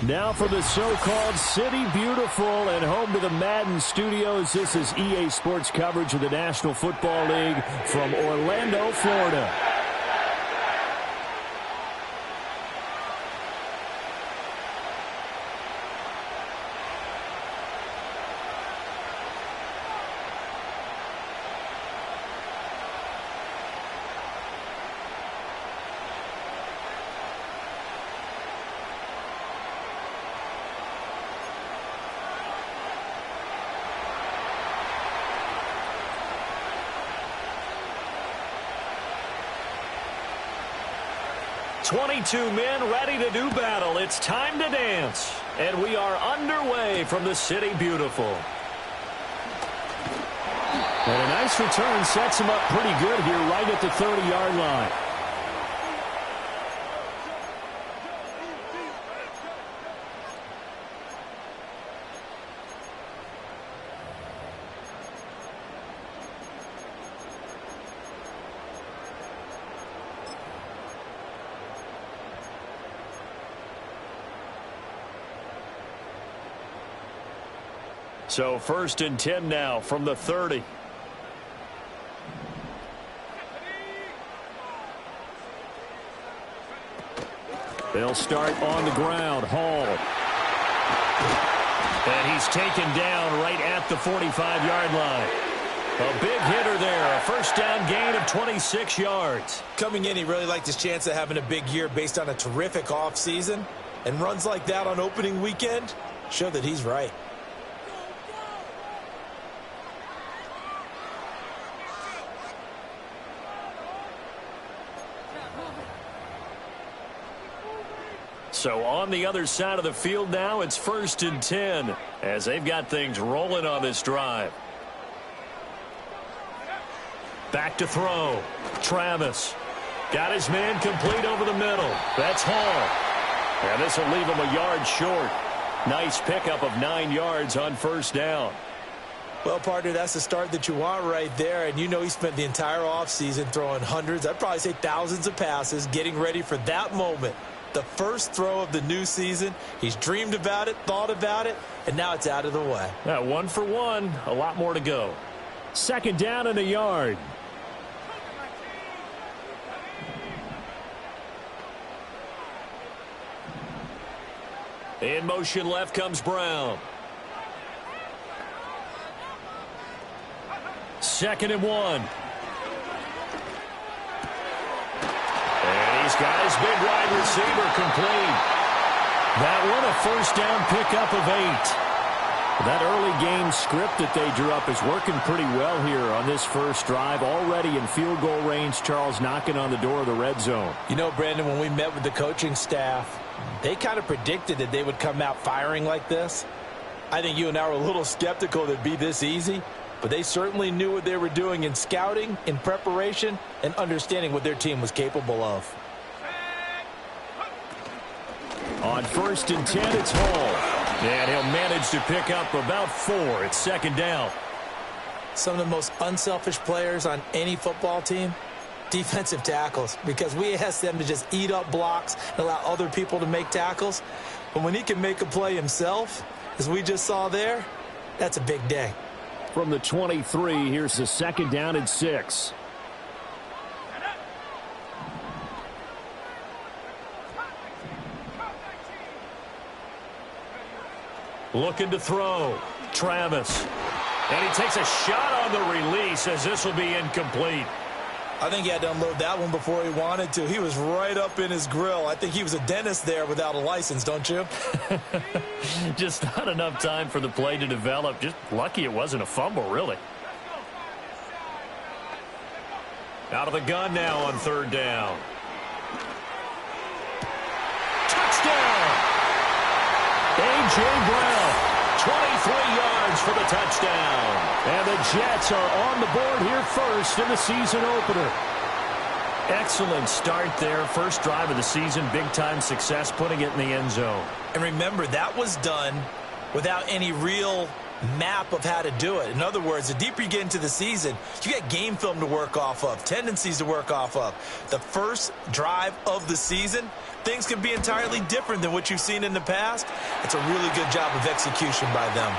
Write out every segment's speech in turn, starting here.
Now from the so-called City Beautiful and home to the Madden studios, this is EA Sports coverage of the National Football League from Orlando, Florida. "22 men ready to do battle. It's time to dance." And we are underway from the City Beautiful. And a nice return sets him up pretty good here right at the 30-yard line. So 1st and 10 now from the 30. They'll start on the ground. Hall. And he's taken down right at the 45-yard line. A big hitter there. A first down gain of 26 yards. Coming in, he really liked his chance of having a big year based on a terrific offseason. And runs like that on opening weekend show that he's right. So on the other side of the field now, it's 1st and 10 as they've got things rolling on this drive. Back to throw. Travis got his man complete over the middle. That's Hall. And this will leave him a yard short. Nice pickup of 9 yards on 1st down. Well, partner, that's the start that you want right there. And you know he spent the entire offseason throwing hundreds, I'd probably say thousands of passes, getting ready for that moment. The first throw of the new season. He's dreamed about it, thought about it, and now it's out of the way. 1 for 1. A lot more to go. 2nd down and a yard. In motion left comes Brown. 2nd and 1. He's got his big wide receiver complete. That one a first down pickup of 8. That early game script that they drew up is working pretty well here on this first drive. Already in field goal range, Charles, knocking on the door of the red zone. You know, Brandon, when we met with the coaching staff, they kind of predicted that they would come out firing like this. I think you and I were a little skeptical that it'd be this easy. But they certainly knew what they were doing in scouting, in preparation, and understanding what their team was capable of. On 1st and 10, it's Hall. And he'll manage to pick up about 4. It's 2nd down. Some of the most unselfish players on any football team, defensive tackles, because we ask them to just eat up blocks and allow other people to make tackles. But when he can make a play himself, as we just saw there, that's a big day. From the 23, here's the 2nd down and 6. Looking to throw. Travis. And he takes a shot on the release as this will be incomplete. I think he had to unload that one before he wanted to. He was right up in his grill. I think he was a dentist there without a license, don't you? Just not enough time for the play to develop. Just lucky it wasn't a fumble, really. Out of the gun now on 3rd down. Touchdown! A.J. Brown, 23 yards for the touchdown. And the Jets are on the board here first in the season opener. Excellent start there. First drive of the season, big-time success, putting it in the end zone. And remember, that was done without any real map of how to do it. In other words, the deeper you get into the season, you got game film to work off of, tendencies to work off of. The first drive of the season, things can be entirely different than what you've seen in the past. It's a really good job of execution by them.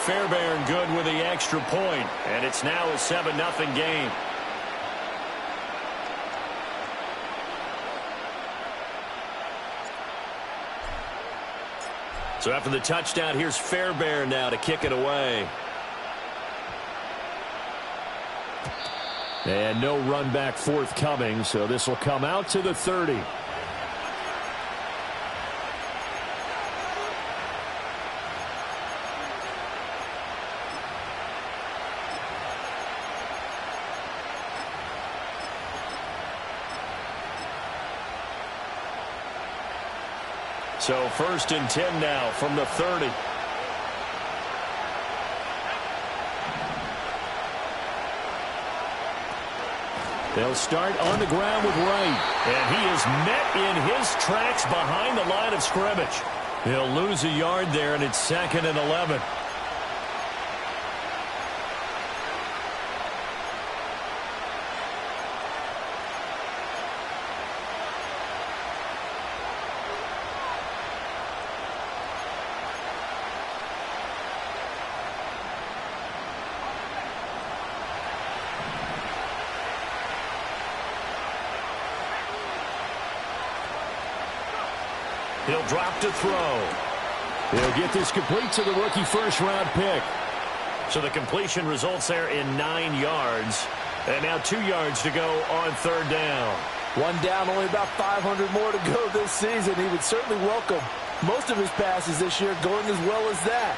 Fairbairn good with the extra point, and it's now a 7-0 game. So after the touchdown, here's Fairbairn now to kick it away. And no run back forthcoming, so this will come out to the 30. So 1st and 10 now from the 30. They'll start on the ground with Wright. And he is met in his tracks behind the line of scrimmage. He'll lose a yard there, and it's 2nd and 11. He'll drop to throw. He'll get this complete to the rookie first-round pick. So the completion results there in 9 yards. And now 2 yards to go on 3rd down. 1 down, only about 500 more to go this season. He would certainly welcome most of his passes this year going as well as that.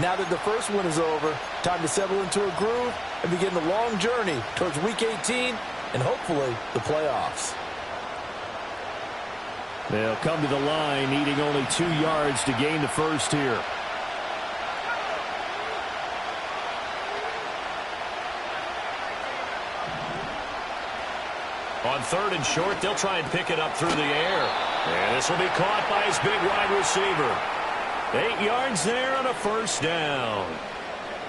Now that the first one is over, time to settle into a groove and begin the long journey towards Week 18 and hopefully the playoffs. They'll come to the line, needing only 2 yards to gain the first here. On 3rd and short, they'll try and pick it up through the air. And this will be caught by his big wide receiver. 8 yards there on a 1st down.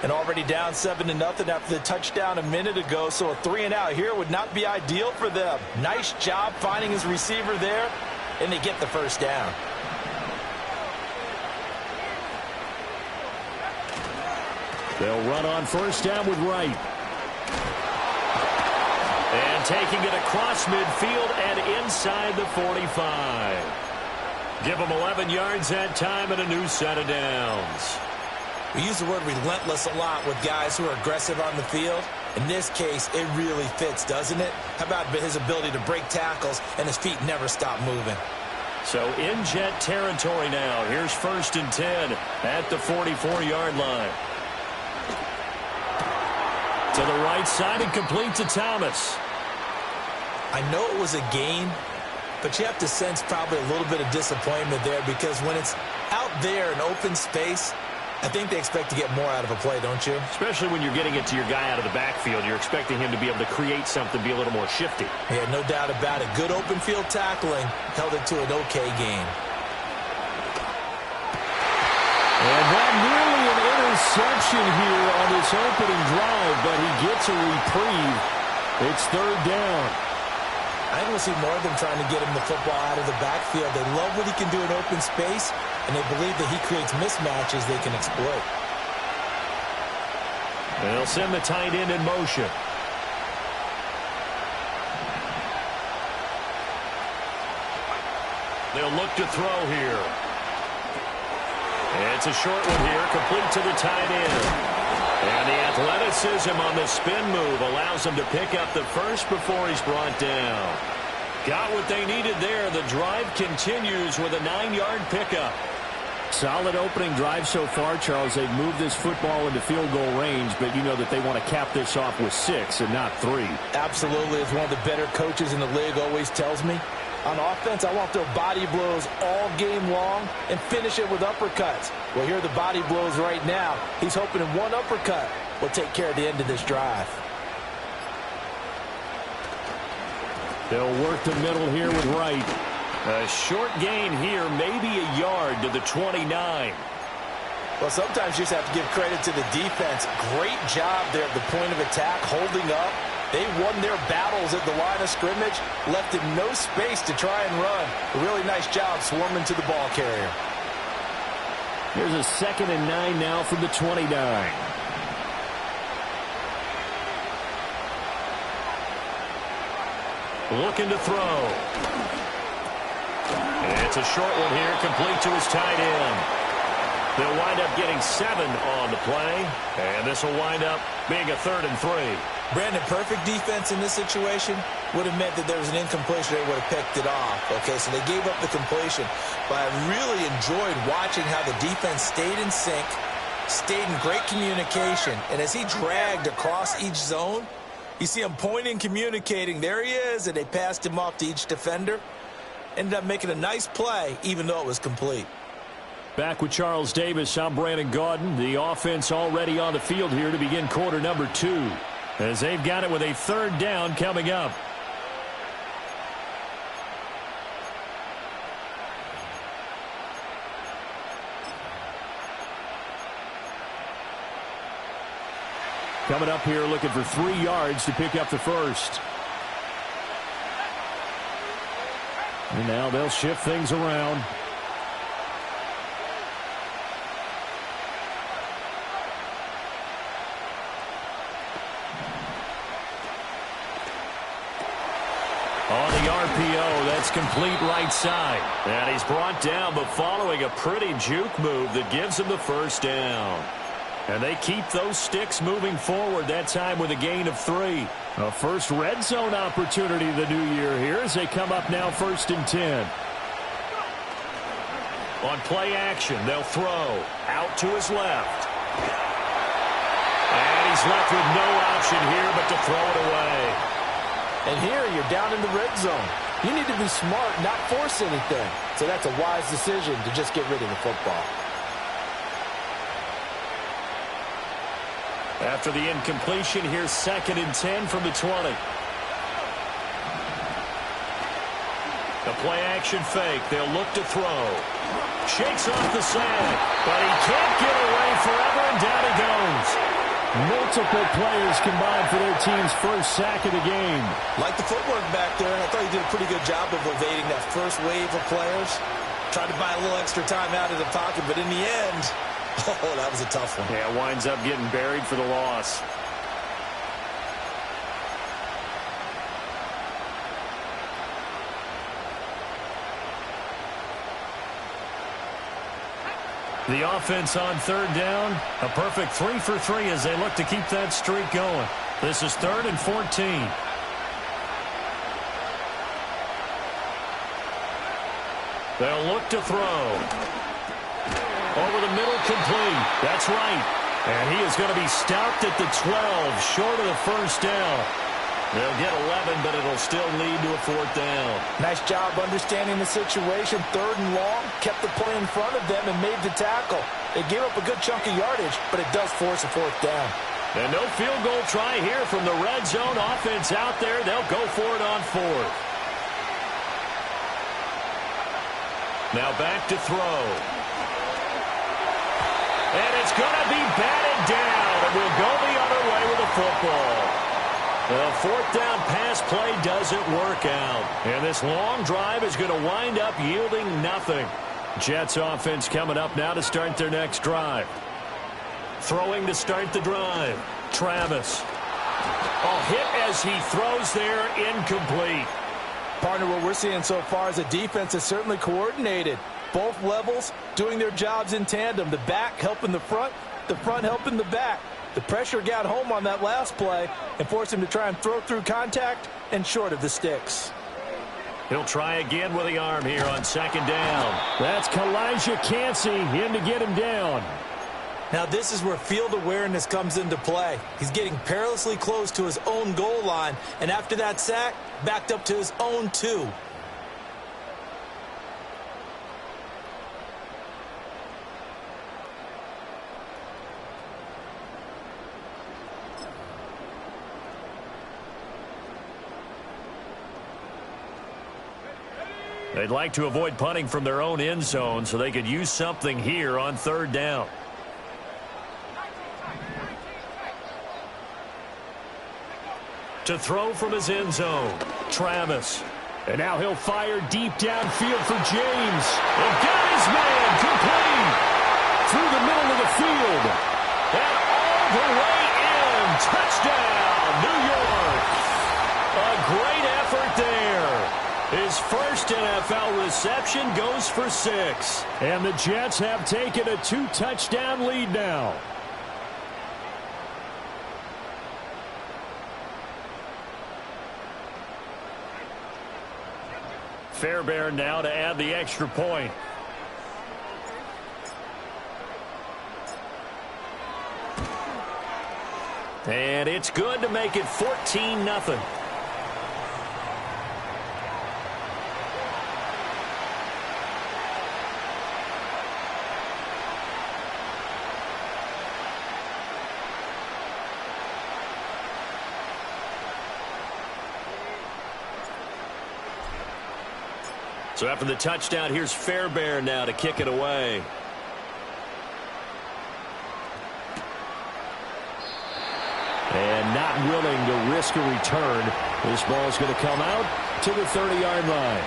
And already down 7-0 after the touchdown a minute ago, so a 3 and out here would not be ideal for them. Nice job finding his receiver there. And they get the 1st down. They'll run on 1st down with Wright. And taking it across midfield and inside the 45. Give them 11 yards that time and a new set of downs. We use the word relentless a lot with guys who are aggressive on the field. In this case, it really fits, doesn't it? How about his ability to break tackles and his feet never stop moving? So in Jet territory now. Here's 1st and 10 at the 44-yard line. To the right side and complete to Thomas. I know it was a gain, but you have to sense probably a little bit of disappointment there because when it's out there in open space, I think they expect to get more out of a play, don't you? Especially when you're getting it to your guy out of the backfield. You're expecting him to be able to create something, be a little more shifty. Yeah, no doubt about it. Good open field tackling held it to an okay gain. And that nearly an interception here on this opening drive, but he gets a reprieve. It's 3rd down. I think we'll see more of them trying to get him the football out of the backfield. They love what he can do in open space, and they believe that he creates mismatches they can exploit. They'll send the tight end in motion. They'll look to throw here. And it's a short one here, complete to the tight end. And the athleticism on the spin move allows him to pick up the first before he's brought down. Got what they needed there. The drive continues with a 9-yard pickup. Solid opening drive so far, Charles. They've moved this football into field goal range, but you know that they want to cap this off with 6 and not 3. Absolutely. As one of the better coaches in the league always tells me, on offense, I want to throw body blows all game long and finish it with uppercuts. Well, here are the body blows right now. He's hoping in one uppercut will take care of the end of this drive. They'll work the middle here with Wright. A short gain here, maybe a yard to the 29. Well, sometimes you just have to give credit to the defense. Great job there at the point of attack, holding up. They won their battles at the line of scrimmage, left in no space to try and run. A really nice job swarming to the ball carrier. Here's a 2nd and 9 now from the 29. Looking to throw. It's a short one here, complete to his tight end. They'll wind up getting 7 on the play, and this will wind up being a 3rd and 3. Brandon, perfect defense in this situation would have meant that there was an incompletion. They would have picked it off. Okay, so they gave up the completion. But I really enjoyed watching how the defense stayed in sync, stayed in great communication. And as he dragged across each zone, you see him pointing, communicating. There he is, and they passed him off to each defender. Ended up making a nice play, even though it was complete. Back with Charles Davis, I'm Brandon Gaudin. The offense already on the field here to begin quarter number 2. As they've got it with a 3rd down coming up. Coming up here looking for 3 yards to pick up the first. And now they'll shift things around. On the RPO, that's complete right side. And he's brought down, but following a pretty juke move that gives him the first down. And they keep those sticks moving forward, that time with a gain of 3. A first red zone opportunity the new year here as they come up now 1st and 10. On play action, they'll throw out to his left. And he's left with no option here but to throw it away. And here you're down in the red zone. You need to be smart, not force anything. So that's a wise decision to just get rid of the football. After the incompletion, here's 2nd and 10 from the 20. The play action fake. They'll look to throw. Shakes off the sack, but he can't get away forever, and down he goes. Multiple players combined for their team's first sack of the game. Like the footwork back there, I thought he did a pretty good job of evading that first wave of players. Tried to buy a little extra time out of the pocket, but in the end, oh, that was a tough one. Yeah, winds up getting buried for the loss. The offense on 3rd down, a perfect 3 for 3 as they look to keep that streak going. This is 3rd and 14. They'll look to throw. Over the middle, complete. That's right. And he is going to be stopped at the 12, short of the first down. They'll get 11, but it'll still lead to a 4th down. Nice job understanding the situation. 3rd and long, kept the play in front of them and made the tackle. They gave up a good chunk of yardage, but it does force a 4th down. And no field goal try here from the red zone offense out there. They'll go for it on 4th. Now back to throw. And it's going to be batted down, and we'll go the other way with the football. The 4th down pass play doesn't work out. And this long drive is going to wind up yielding nothing. Jets offense coming up now to start their next drive. Throwing to start the drive. Travis. A hit as he throws there, incomplete. Partner, what we're seeing so far is a defense that's certainly coordinated. Both levels doing their jobs in tandem. The back helping the front helping the back. The pressure got home on that last play and forced him to try and throw through contact and short of the sticks. He'll try again with the arm here on 2nd down. That's Kalijah Cansey in to get him down. Now this is where field awareness comes into play. He's getting perilously close to his own goal line, and after that sack, backed up to his own 2. They'd like to avoid punting from their own end zone so they could use something here on 3rd down. To throw from his end zone, Travis. And now he'll fire deep downfield for James. And got his man complete through the middle of the field. And all the way in. Touchdown, New York. A great effort there. His first NFL reception goes for 6. And the Jets have taken a 2-touchdown lead now. Fairbairn now to add the extra point. And it's good to make it 14-0. So after the touchdown, here's Fairbairn now to kick it away. And not willing to risk a return. This ball's going to come out to the 30-yard line.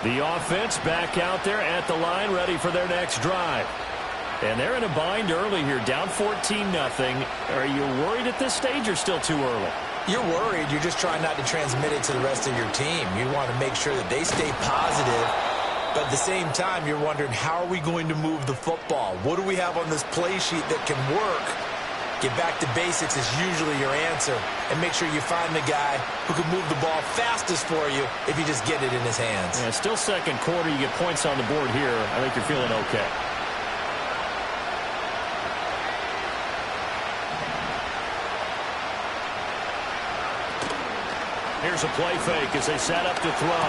The offense back out there at the line, ready for their next drive. And they're in a bind early here, down 14-0. Are you worried at this stage or still too early? You're worried. You're just trying not to transmit it to the rest of your team. You want to make sure that they stay positive. But at the same time, you're wondering, how are we going to move the football? What do we have on this play sheet that can work? Get back to basics is usually your answer. And make sure you find the guy who can move the ball fastest for you if you just get it in his hands. Yeah, still second quarter. You get points on the board here. I think you're feeling okay. Here's a play fake as they set up to throw.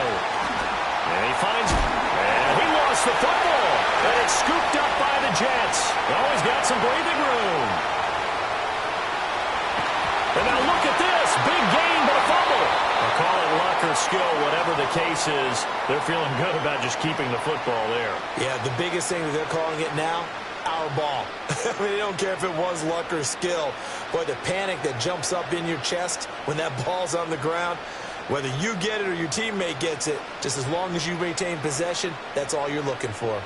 And he finds it. And he lost the football. And it's scooped up by the Jets. Always got some breathing room. And now look at this. Big gain, but a fumble. They'll call it luck or skill, whatever the case is. They're feeling good about just keeping the football there. Yeah, the biggest thing that they're calling it now, our ball. I mean, they don't care if it was luck or skill. Boy, the panic that jumps up in your chest when that ball's on the ground, whether you get it or your teammate gets it, just as long as you maintain possession, that's all you're looking for.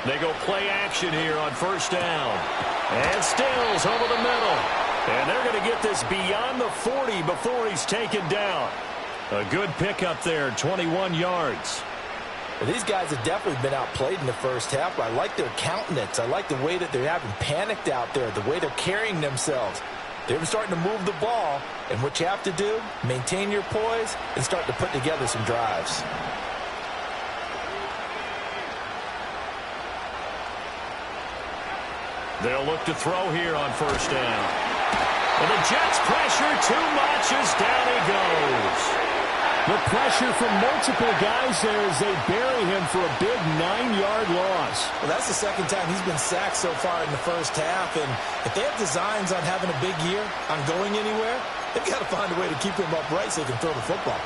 They go play action here on first down. And Stills over the middle. And they're going to get this beyond the 40 before he's taken down. A good pickup there, 21 yards. Well, these guys have definitely been outplayed in the first half, but I like their countenance. I like the way that they're having panicked out there, the way they're carrying themselves. They're starting to move the ball, and what you have to do, maintain your poise and start to put together some drives. They'll look to throw here on first down. And the Jets pressure too much as down he goes. The pressure from multiple guys there as they bury him for a big 9-yard loss. Well, that's the second time he's been sacked so far in the first half. And if they have designs on having a big year, on going anywhere, they've got to find a way to keep him upright so they can throw the football.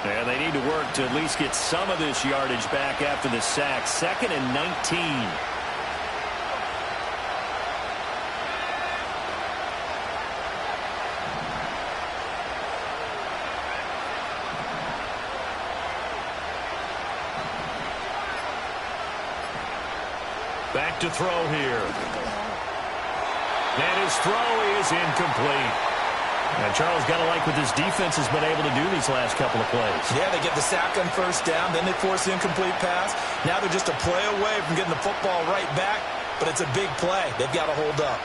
And they need to work to at least get some of this yardage back after the sack. 2nd and 19. Back to throw here. And his throw is incomplete. And Charles, got to like what this defense has been able to do these last couple of plays. Yeah, they get the sack on first down, then they force the incomplete pass. Now they're just a play away from getting the football right back, but it's a big play. They've got to hold up.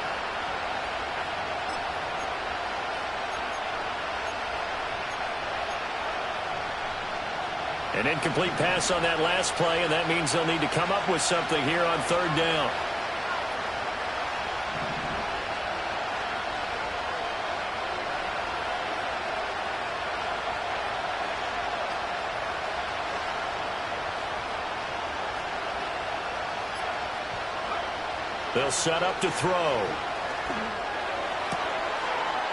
An incomplete pass on that last play, and that means they'll need to come up with something here on third down. They'll set up to throw.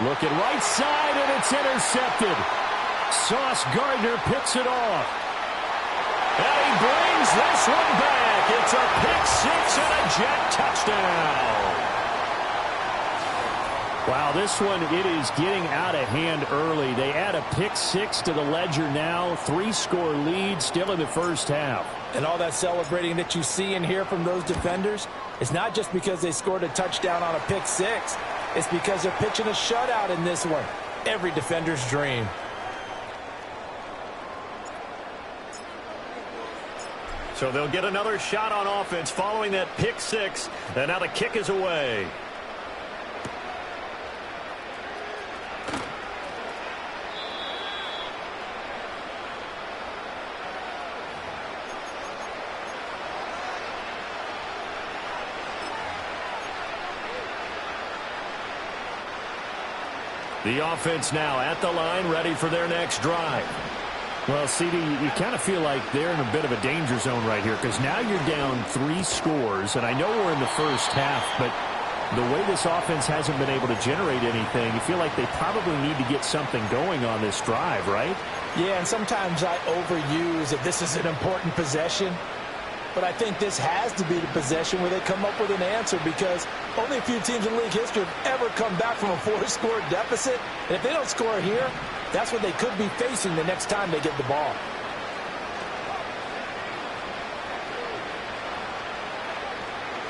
Looking right side, and it's intercepted. Sauce Gardner picks it off. And he brings this one back. It's a pick-6 and a Jet touchdown. Wow, this one, it is getting out of hand early. They add a pick-6 to the ledger now. 3-score lead still in the first half. And all that celebrating that you see and hear from those defenders, it's not just because they scored a touchdown on a pick-6. It's because they're pitching a shutout in this one. Every defender's dream. So they'll get another shot on offense following that pick-6. And now the kick is away. The offense now at the line, ready for their next drive. Well, CD, you kind of feel like they're in a bit of a danger zone right here because now you're down 3 scores, and I know we're in the first half, but the way this offense hasn't been able to generate anything, you feel like they probably need to get something going on this drive, right? Yeah, and sometimes I overuse that this is an important possession. But I think this has to be the possession where they come up with an answer because only a few teams in league history have ever come back from a 4-score deficit. And if they don't score here, that's what they could be facing the next time they get the ball.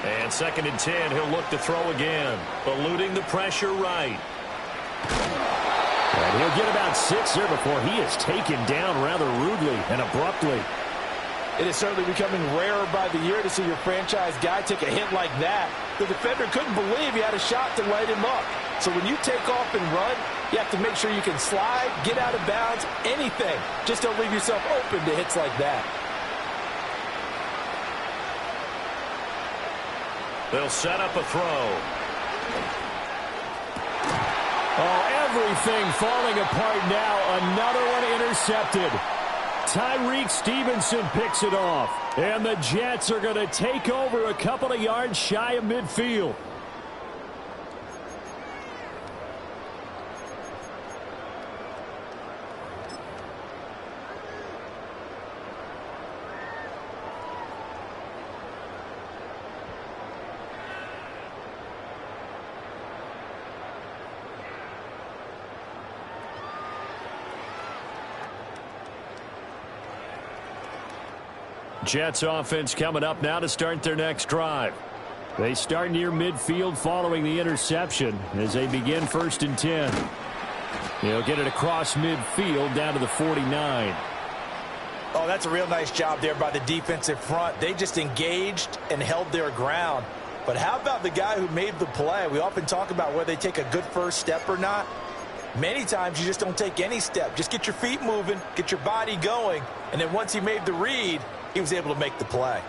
And 2nd and 10, he'll look to throw again. Eluding the pressure right. And he'll get about 6 there before he is taken down rather rudely and abruptly. It is certainly becoming rarer by the year to see your franchise guy take a hit like that. The defender couldn't believe he had a shot to light him up. So when you take off and run, you have to make sure you can slide, get out of bounds, anything. Just don't leave yourself open to hits like that. They'll set up a throw. Oh, everything falling apart now. Another one intercepted. Tyreek Stevenson picks it off. And the Jets are going to take over a couple of yards shy of midfield. Jets offense coming up now to start their next drive. They start near midfield following the interception as they begin 1st and 10. They'll get it across midfield down to the 49. Oh, that's a real nice job there by the defensive front. They just engaged and held their ground. But how about the guy who made the play? We often talk about whether they take a good first step or not. Many times you just don't take any step. Just get your feet moving, get your body going, and then once he made the read, he was able to make the play.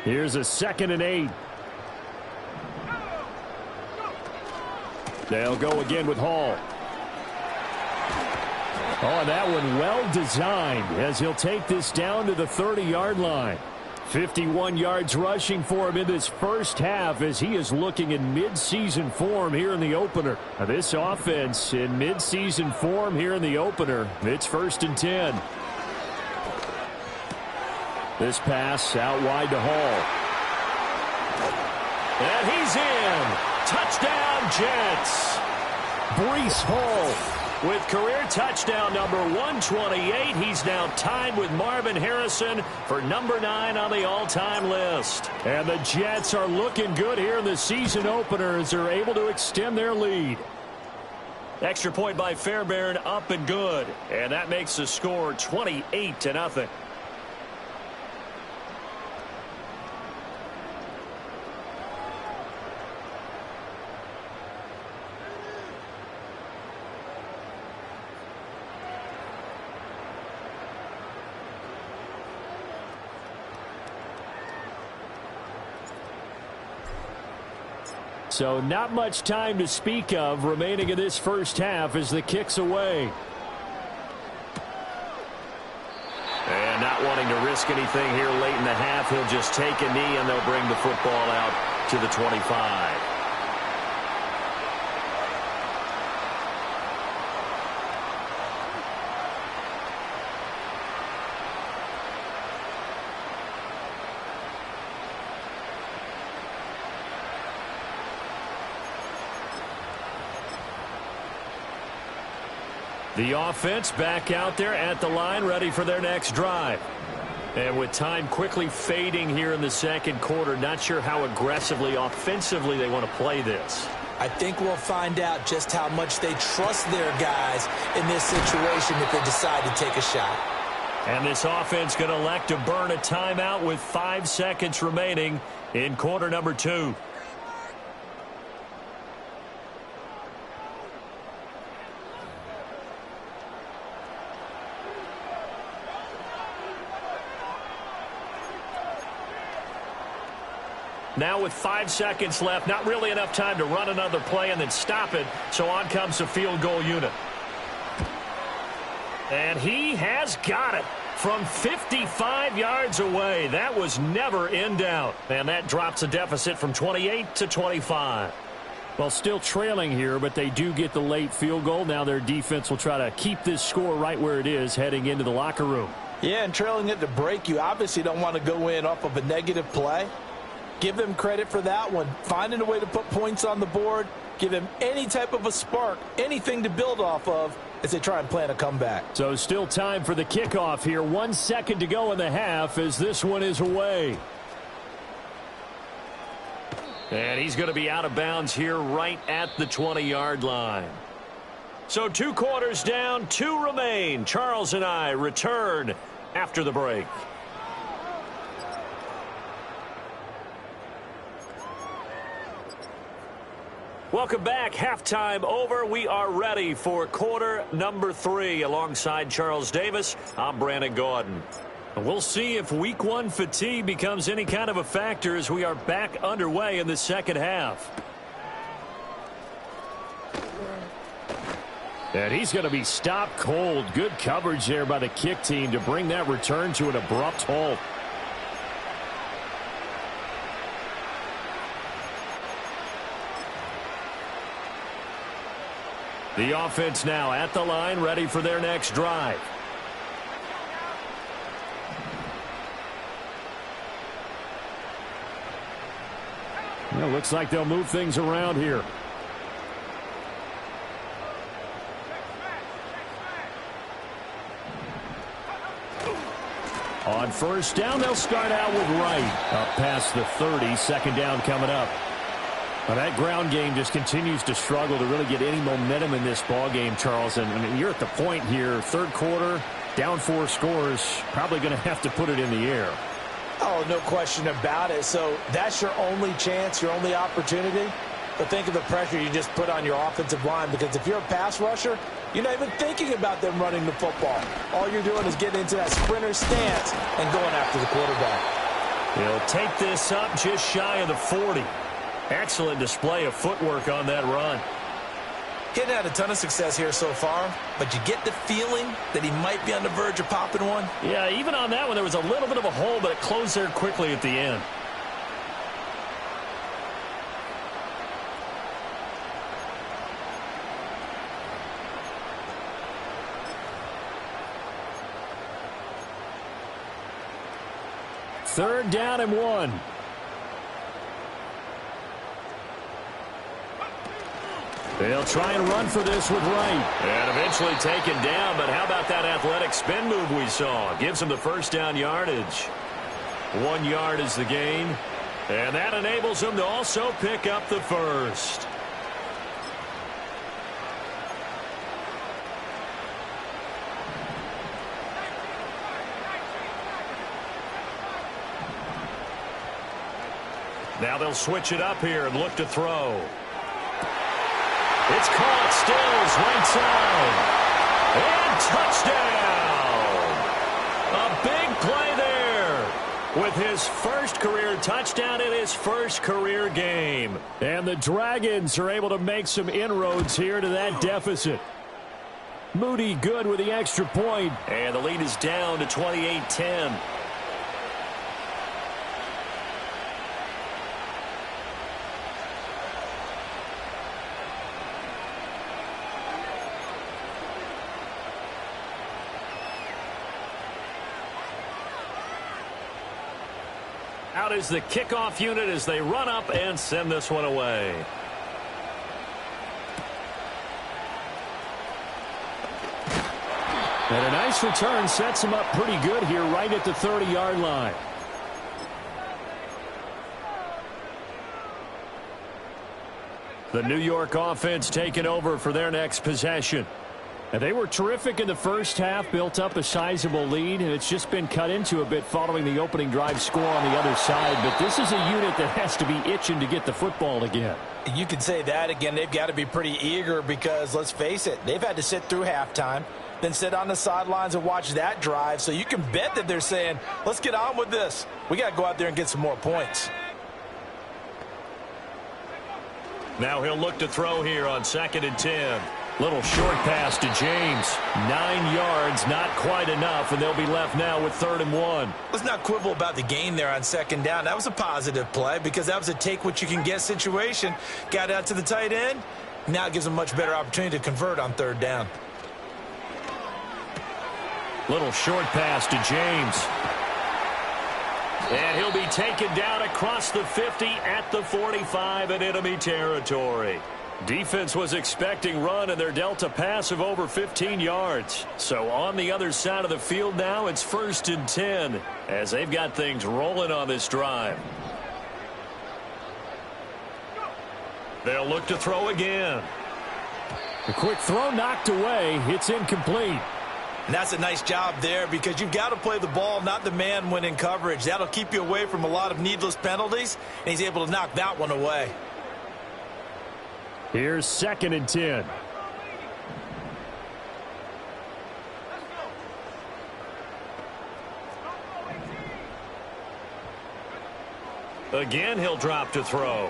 Here's a 2nd and 8. They'll go again with Hall. Oh, and that one well designed as he'll take this down to the 30-yard line. 51 yards rushing for him in this first half as he is looking in midseason form here in the opener. Now, this offense in midseason form here in the opener. It's 1st and 10. This pass out wide to Hall. And he's in. Touchdown, Jets. Breece Hall with career touchdown number 128. He's now tied with Marvin Harrison for number 9 on the all-time list. And the Jets are looking good here in the season opener as they're able to extend their lead. Extra point by Fairbairn, up and good. And that makes the score 28-0. So not much time to speak of remaining in this first half as the kick's away. And not wanting to risk anything here late in the half, he'll just take a knee and they'll bring the football out to the 25. The offense back out there at the line, ready for their next drive. And with time quickly fading here in the second quarter, not sure how aggressively, offensively they want to play this. I think we'll find out just how much they trust their guys in this situation if they decide to take a shot. And this offense going to elect to burn a timeout with 5 seconds remaining in quarter number 2. Now with 5 seconds left, not really enough time to run another play and then stop it. So on comes the field goal unit. And he has got it from 55 yards away. That was never in doubt. And that drops the deficit from 28 to 25. Well, still trailing here, but they do get the late field goal. Now their defense will try to keep this score right where it is heading into the locker room. Yeah, and trailing it to break, you obviously don't want to go in off of a negative play. Give them credit for that one. Finding a way to put points on the board. Give them any type of a spark, anything to build off of as they try and plan a comeback. So still time for the kickoff here. 1 second to go in the half as this one is away. And he's going to be out of bounds here right at the 20-yard line. So 2 quarters down, 2 remain. Charles and I return after the break. Welcome back. Halftime over. We are ready for quarter number 3. Alongside Charles Davis, I'm Brandon Gaudin. And we'll see if week 1 fatigue becomes any kind of a factor as we are back underway in the second half. And he's going to be stopped cold. Good coverage there by the kick team to bring that return to an abrupt halt. The offense now at the line, ready for their next drive. Well, looks like they'll move things around here. On first down, they'll start out with Wright. Up past the 30, second down coming up. Well, that ground game just continues to struggle to really get any momentum in this ball game, Charles. And I mean, you're at the point here, third quarter, down 4 scores, probably going to have to put it in the air. Oh, no question about it. So that's your only chance, your only opportunity. But think of the pressure you just put on your offensive line, because if you're a pass rusher, you're not even thinking about them running the football. All you're doing is getting into that sprinter stance and going after the quarterback. He'll take this up just shy of the 40. Excellent display of footwork on that run. Getting had a ton of success here so far, but you get the feeling that he might be on the verge of popping one. Yeah, even on that one, there was a little bit of a hole, but it closed there quickly at the end. Third down and 1. They'll try and run for this with Wright. And eventually taken down, but how about that athletic spin move we saw? Gives him the first down yardage. 1 yard is the gain. And that enables him to also pick up the first. Now they'll switch it up here and look to throw. It's caught, Stills, right side. And touchdown! A big play there. with his first career touchdown in his first career game. And the Dragons are able to make some inroads here to that deficit. Moody good with the extra point. And the lead is down to 28-10. Out is the kickoff unit as they run up and send this one away. And a nice return sets him up pretty good here right at the 30-yard line. The New York offense taking over for their next possession. And they were terrific in the first half, built up a sizable lead, and it's just been cut into a bit following the opening drive score on the other side. But this is a unit that has to be itching to get the football again. You could say that again. They've got to be pretty eager because, let's face it, they've had to sit through halftime, then sit on the sidelines and watch that drive. So you can bet that they're saying, let's get on with this. We got to go out there and get some more points. Now he'll look to throw here on 2nd and 10. Little short pass to James. 9 yards, not quite enough, and they'll be left now with 3rd and 1. Let's not quibble about the gain there on 2nd down. That was a positive play because that was a take-what-you-can-get situation. Got out to the tight end. Now it gives them a much better opportunity to convert on 3rd down. Little short pass to James. And he'll be taken down across the 50 at the 45 in enemy territory. Defense was expecting run, and they're dealt a pass of over 15 yards. So on the other side of the field now, it's 1st and 10 as they've got things rolling on this drive. They'll look to throw again. A quick throw knocked away. It's incomplete. And that's a nice job there because you've got to play the ball, not the man when in coverage. That'll keep you away from a lot of needless penalties, and he's able to knock that one away. Here's 2nd and 10. Again, he'll drop to throw.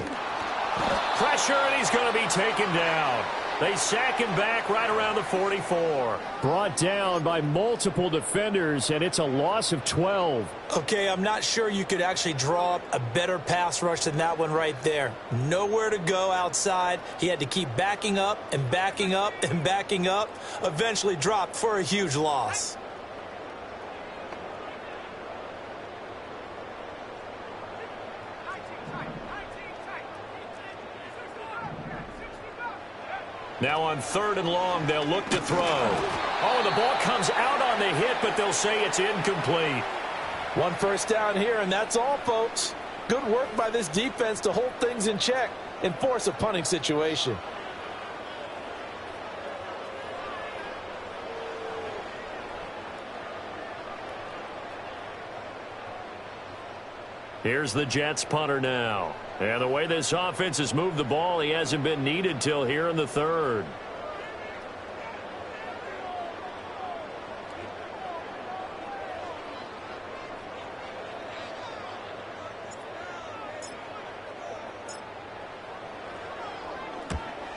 Pressure, and he's going to be taken down. They sack him back right around the 44. Brought down by multiple defenders, and it's a loss of 12. Okay, I'm not sure you could actually draw up a better pass rush than that one right there. Nowhere to go outside. He had to keep backing up and backing up and backing up. Eventually dropped for a huge loss. Now on 3rd and long, they'll look to throw. Oh, the ball comes out on the hit, but they'll say it's incomplete. 1 first down here, and that's all, folks. Good work by this defense to hold things in check and force a punting situation. Here's the Jets punter now. And the way this offense has moved the ball, he hasn't been needed till here in the 3rd.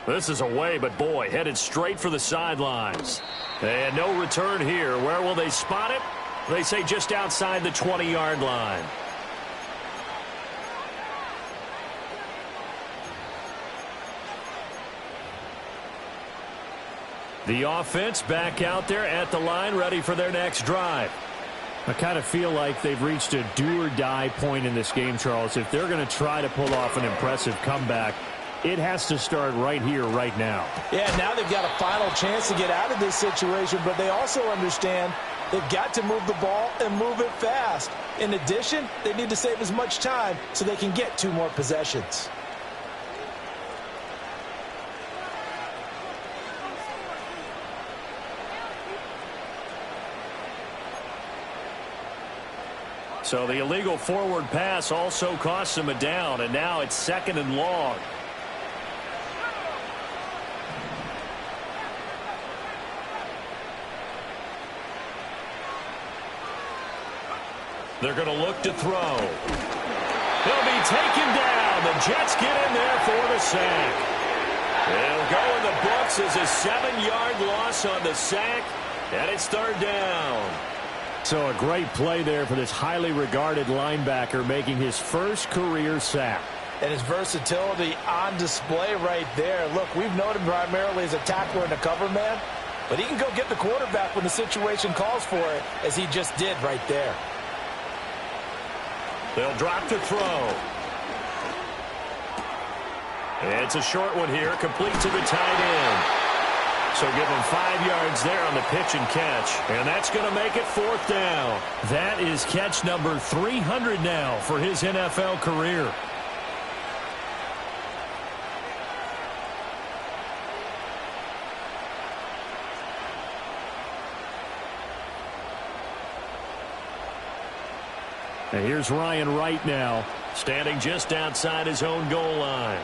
This is away, but boy, headed straight for the sidelines. And no return here. Where will they spot it? They say just outside the 20-yard line. The offense back out there at the line, ready for their next drive. I kind of feel like they've reached a do-or-die point in this game, Charles. If they're going to try to pull off an impressive comeback, it has to start right here, right now. Yeah, now they've got a final chance to get out of this situation, but they also understand they've got to move the ball and move it fast. In addition, they need to save as much time so they can get 2 more possessions. So the illegal forward pass also costs him a down, and now it's 2nd and long. They're going to look to throw. He'll be taken down. The Jets get in there for the sack. It'll go in the books as a 7-yard loss on the sack, and it's third down. So a great play there for this highly regarded linebacker making his first career sack. And his versatility on display right there. Look, we've known him primarily as a tackler and a cover man, but he can go get the quarterback when the situation calls for it, as he just did right there. They'll drop to throw. It's a short one here, complete to the tight end. So give him 5 yards there on the pitch and catch, and that's going to make it fourth down. That is catch number 300 now for his NFL career. And here's Ryan Wright now, standing just outside his own goal line.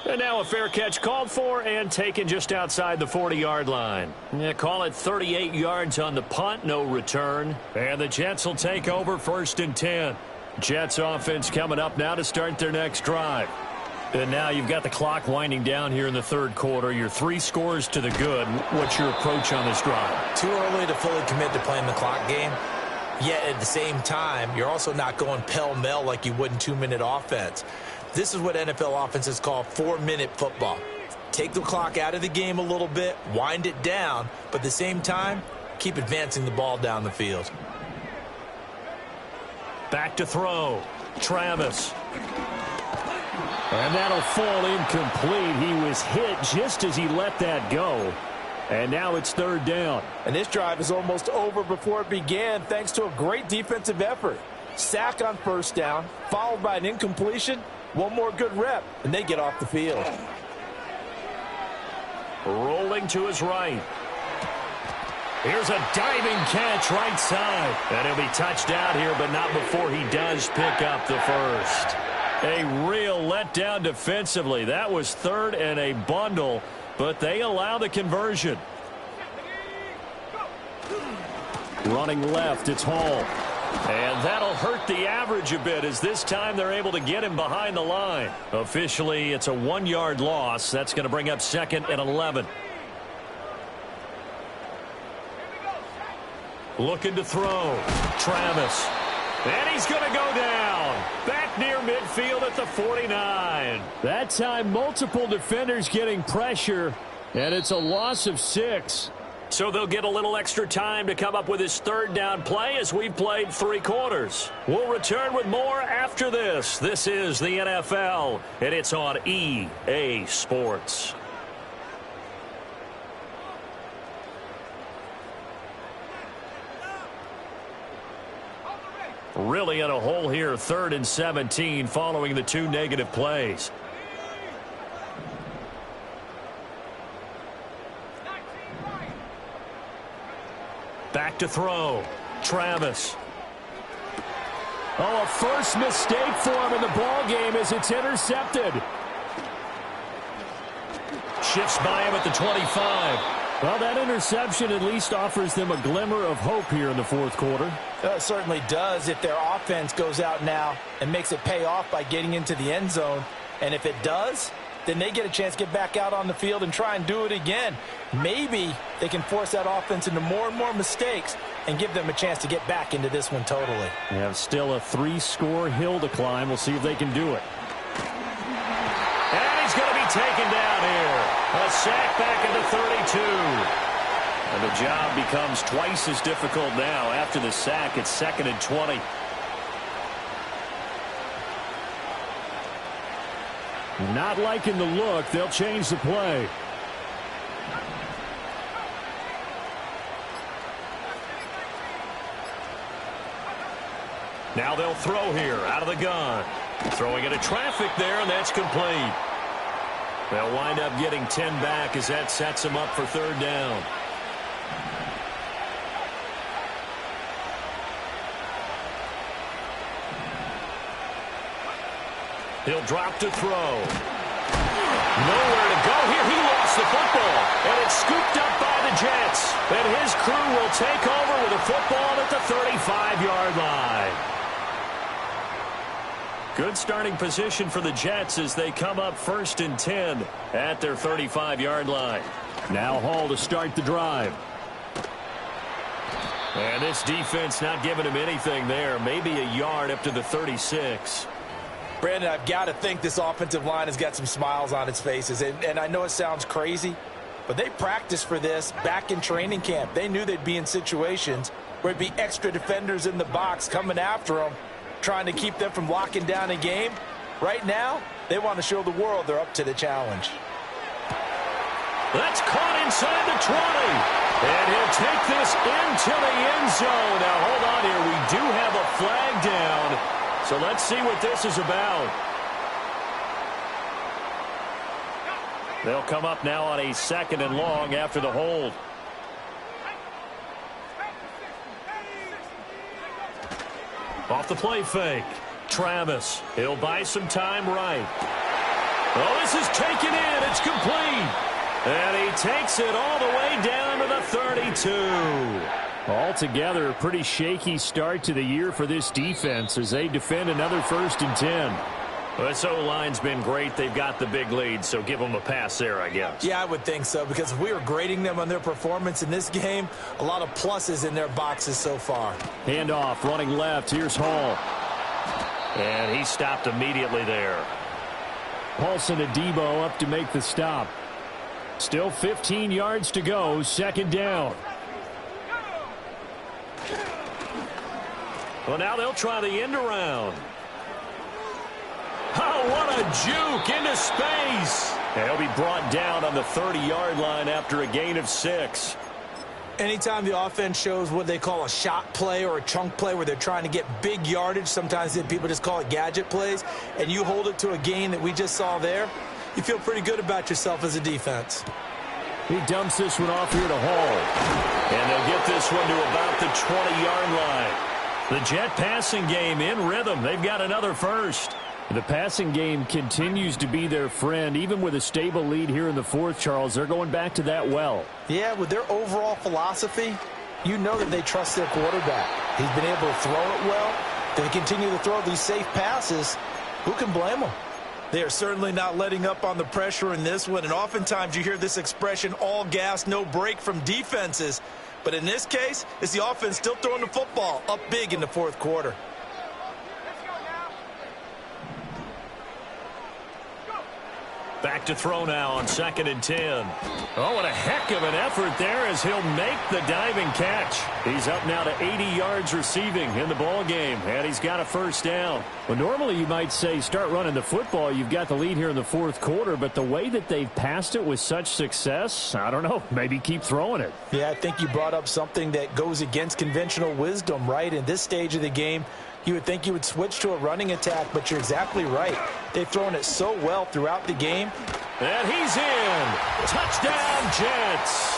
And now a fair catch called for and taken just outside the 40-yard line. Yeah, call it 38 yards on the punt, no return. And the Jets will take over 1st and 10. Jets offense coming up now to start their next drive. And now you've got the clock winding down here in the third quarter. You're 3 scores to the good. What's your approach on this drive? Too early to fully commit to playing the clock game. Yet at the same time, you're also not going pell-mell like you would in 2-minute offense. This is what NFL offenses call 4-minute football. Take the clock out of the game a little bit, wind it down, but at the same time, keep advancing the ball down the field. Back to throw. Travis. And that'll fall incomplete. He was hit just as he let that go. And now it's third down. And this drive is almost over before it began thanks to a great defensive effort. Sack on first down, followed by an incompletion. One more good rep, and they get off the field. Rolling to his right. Here's a diving catch right side. And he'll be touched out here, but not before he does pick up the first. A real letdown defensively. That was third and a bundle, but they allow the conversion. Running left, it's Hall. And that'll hurt the average a bit as this time they're able to get him behind the line. Officially, it's a 1-yard loss. That's going to bring up 2nd and 11. Looking to throw. Travis. And he's going to go down. Back near midfield at the 49. That time, multiple defenders getting pressure, and it's a loss of 6. So they'll get a little extra time to come up with his third down play as we've played 3 quarters. We'll return with more after this. This is the NFL, and it's on EA Sports. Really in a hole here, 3rd and 17 following the 2 negative plays. Back to throw. Travis. Oh, a first mistake for him in the ball game as it's intercepted. Shifts by him at the 25. Well, that interception at least offers them a glimmer of hope here in the fourth quarter. It certainly does if their offense goes out now and makes it pay off by getting into the end zone. And if it does, then they get a chance to get back out on the field and try and do it again. Maybe they can force that offense into more and more mistakes and give them a chance to get back into this one totally. They have still a 3-score hill to climb. We'll see if they can do it. And he's going to be taken down here. A sack back at the 32. And the job becomes twice as difficult now. After the sack, it's 2nd and 20. Not liking the look. They'll change the play. Now they'll throw here out of the gun. Throwing into traffic there, and that's complete. They'll wind up getting 10 back as that sets them up for third down. He'll drop to throw. Nowhere to go here. He lost the football. It's scooped up by the Jets. And his crew will take over with a football at the 35-yard line. Good starting position for the Jets as they come up 1st and 10 at their 35-yard line. Now Hall to start the drive. And this defense not giving him anything there. Maybe a yard up to the 36. Brandon, I've got to think this offensive line has got some smiles on its faces. And I know it sounds crazy, but they practiced for this back in training camp. They knew they'd be in situations where it'd be extra defenders in the box coming after them, trying to keep them from locking down a game. Right now, they want to show the world they're up to the challenge. That's caught inside the 20. And he'll take this into the end zone. Now, hold on here. We do have a flag down. So let's see what this is about. They'll come up now on a 2nd and long after the hold. Off the play fake. Travis. He'll buy some time right. Oh, this is taken in. It's complete. And he takes it all the way down to the 32. Altogether, a pretty shaky start to the year for this defense as they defend another 1st and 10. Well, this O-line's been great. They've got the big lead, so give them a pass there, I guess. Yeah, I would think so, because if we were grading them on their performance in this game, a lot of pluses in their boxes so far. Handoff, running left. Here's Hall. And he stopped immediately there. Paulson Adebo up to make the stop. Still 15 yards to go, 2nd down. Well, now they'll try the end around. Oh, what a juke into space. And he'll be brought down on the 30-yard line after a gain of 6. Anytime the offense shows what they call a shot play or a chunk play where they're trying to get big yardage, sometimes people just call it gadget plays, and you hold it to a gain that we just saw there, you feel pretty good about yourself as a defense. He dumps this one off here to Hall. And they'll get this one to about the 20-yard line. The Jet passing game in rhythm. They've got another first. The passing game continues to be their friend. Even with a stable lead here in the 4th, Charles, they're going back to that well. Yeah, with their overall philosophy, you know that they trust their quarterback. He's been able to throw it well. They continue to throw these safe passes. Who can blame them? They are certainly not letting up on the pressure in this one, and oftentimes you hear this expression, all gas, no break from defenses. But in this case, it's the offense still throwing the football up big in the 4th quarter. Back to throw now on 2nd and 10. Oh, what a heck of an effort there as he'll make the diving catch. He's up now to 80 yards receiving in the ball game, and he's got a 1st down. Well, normally you might say start running the football. You've got the lead here in the 4th quarter, but the way that they've passed it with such success, I don't know, maybe keep throwing it. Yeah, I think you brought up something that goes against conventional wisdom, right? In this stage of the game, you would think you would switch to a running attack, but you're exactly right. They've thrown it so well throughout the game. And he's in. Touchdown, Jets.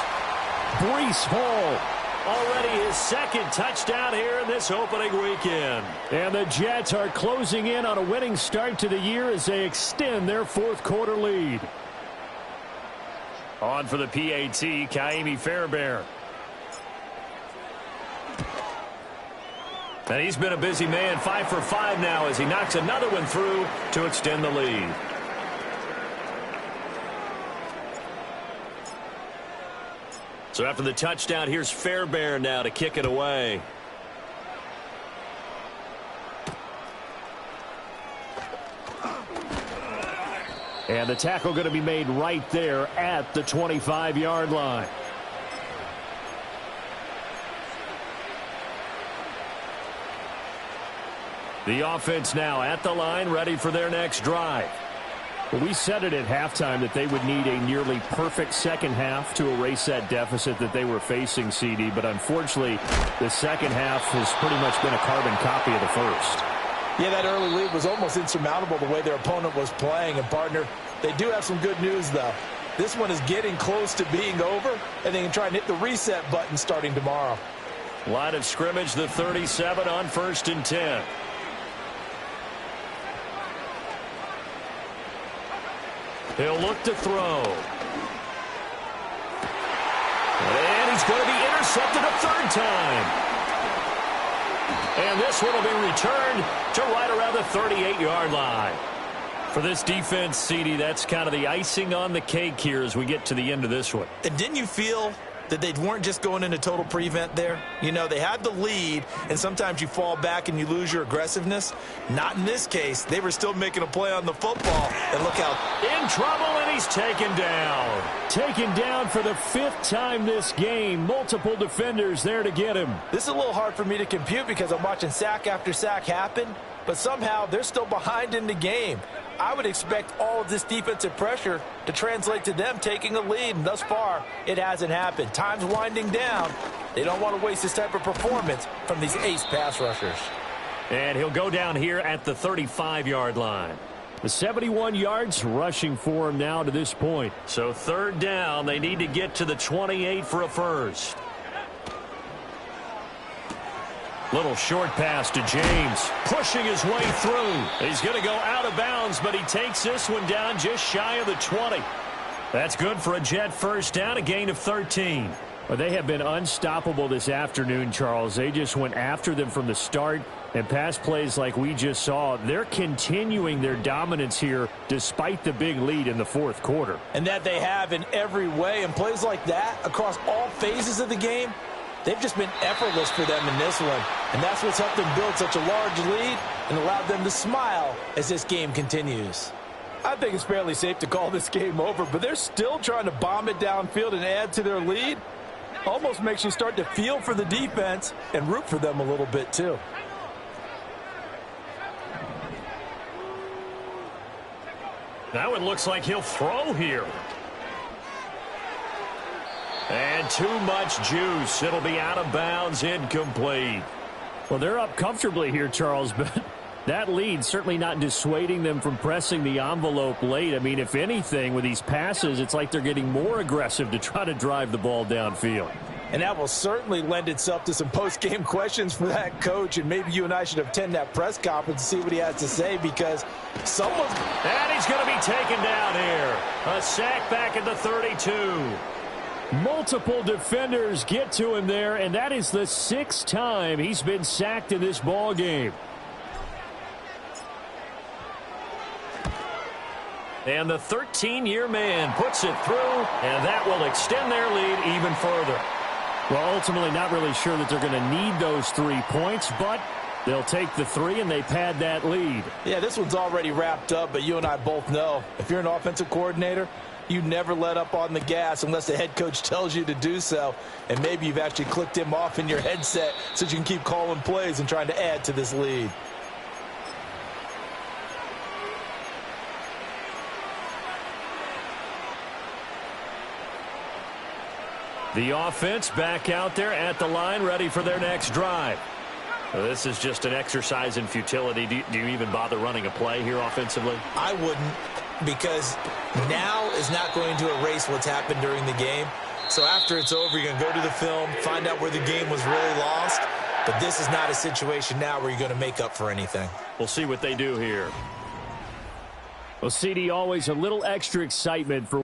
Breece Hall, already his 2nd touchdown here in this opening weekend. And the Jets are closing in on a winning start to the year as they extend their 4th quarter lead. On for the PAT, Kaimi Fairbairn. And he's been a busy man, 5 for 5 now as he knocks another one through to extend the lead. So after the touchdown, here's Fairbairn now to kick it away. And the tackle going to be made right there at the 25-yard line. The offense now at the line, ready for their next drive. Well, we said it at halftime that they would need a nearly perfect 2nd half to erase that deficit that they were facing, CD. But unfortunately, the 2nd half has pretty much been a carbon copy of the 1st. Yeah, that early lead was almost insurmountable the way their opponent was playing. And, partner, they do have some good news, though. This one is getting close to being over, and they can try and hit the reset button starting tomorrow. Line of scrimmage, the 37 on 1st and 10. He'll look to throw. And he's going to be intercepted a third time. And this one will be returned to right around the 38-yard line. For this defense, CD, that's kind of the icing on the cake here as we get to the end of this one. And didn't you feel that they weren't just going into total prevent there? You know, they had the lead, and sometimes you fall back and you lose your aggressiveness. Not in this case. They were still making a play on the football. And look out. In trouble, and he's taken down. Taken down for the 5th time this game. Multiple defenders there to get him. This is a little hard for me to compute because I'm watching sack after sack happen, but somehow they're still behind in the game. I would expect all of this defensive pressure to translate to them taking a lead, and thus far, it hasn't happened. Time's winding down. They don't want to waste this type of performance from these ace pass rushers. And he'll go down here at the 35-yard line. The 71 yards rushing for him now to this point. So third down, they need to get to the 28 for a first. Little short pass to James, pushing his way through. He's going to go out of bounds, but he takes this one down just shy of the 20. That's good for a Jet first down, a gain of 13. Well, they have been unstoppable this afternoon, Charles. They just went after them from the start, and pass plays like we just saw, they're continuing their dominance here despite the big lead in the fourth quarter. And that they have in every way, and plays like that across all phases of the game, they've just been effortless for them in this one. And that's what's helped them build such a large lead and allowed them to smile as this game continues. I think it's fairly safe to call this game over, but they're still trying to bomb it downfield and add to their lead. Almost makes you start to feel for the defense and root for them a little bit too. That one looks like he'll throw here. And too much juice. It'll be out of bounds, incomplete. Well, they're up comfortably here, Charles, but that lead certainly not dissuading them from pressing the envelope late. I mean, if anything, with these passes, it's like they're getting more aggressive to try to drive the ball downfield. And that will certainly lend itself to some post-game questions for that coach, and maybe you and I should attend that press conference to see what he has to say, because someone's... And he's going to be taken down here. A sack back at the 32. Multiple defenders get to him there, and that is the 6th time he's been sacked in this ball game. And the 13-year man puts it through, and that will extend their lead even further. Well, ultimately not really sure that they're going to need those 3 points, but they'll take the 3 and they pad that lead. Yeah, this one's already wrapped up, but you and I both know if you're an offensive coordinator, you never let up on the gas unless the head coach tells you to do so. And maybe you've actually clicked him off in your headset so you can keep calling plays and trying to add to this lead. The offense back out there at the line, ready for their next drive. Well, this is just an exercise in futility. Do you even bother running a play here offensively? I wouldn't, because now is not going to erase what's happened during the game. So after it's over, you're going to go to the film, find out where the game was really lost. But this is not a situation now where you're going to make up for anything. We'll see what they do here. Well, CD, always a little extra excitement for